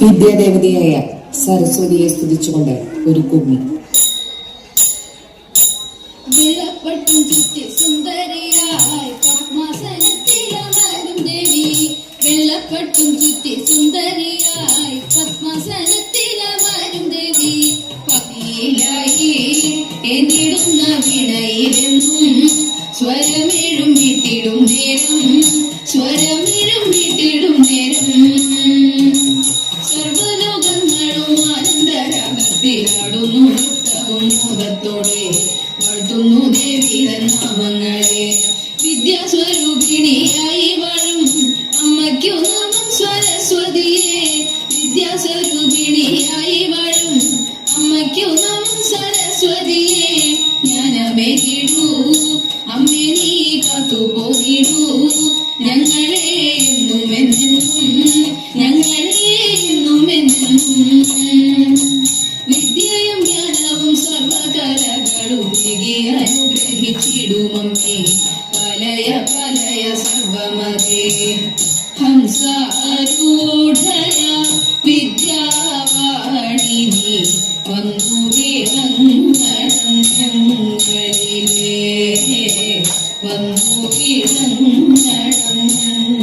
വിദ്യാദേവതയായ സരസ്വതിയെ സ്തുതിച്ചുകൊണ്ട് ഒരു കുമ്മി. വെള്ളപ്പട്ടും ചുറ്റി സുന്ദരിയായി പത്മാസനത്തിലമരും ദേവി, വെള്ളപ്പട്ടും ചുറ്റി സുന്ദരിയായി പത്മാസനത്തിലമരും ദേവി, പതിയിലായി എന്നിടുന്ന വിടയിലെന്നും സ്വരമേഴും വിട്ടിടും നേരം, സ്വരമേഴും വിട്ടിടും നേരം, സർവലോകങ്ങളും ആനന്ദരാഗത്തിലാടുന്നു നൃത്തവും മോദത്തോടെ വാഴ്ത്തുന്നു ദേവിയുടെ നാമങ്ങളെ. വിദ്യാസ്വരൂപിണിയായി വാഴും അമ്മയ്ക്കു നാമം സരസ്വതിയെ, വിദ്യാസ്വരൂപിണിയായി വാഴും അമ്മയ്ക്കു നാമം സരസ്വതിയെ. ജ്ഞാനമേകിടൂ അമ്മേ നീ കാത്തുപോയിടൂ ഞങ്ങളെ എന്നും എന്നെന്നും, ഞങ്ങളെ എന്നും എന്നെന്നും. വിദ്യയും ജ്ഞാനവും സർവകലകളും അനുഗ്രഹിച്ചിടുമമ്മേ, പലയ പലയ സർവമതേ. ഹംസാരൂഢയ വിദ്യാവാണിനി വന്നു വിളങ്ങണം ഞങ്ങളിലേ, വന്നു വിളങ്ങണം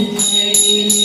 ഞങ്ങളിലേ.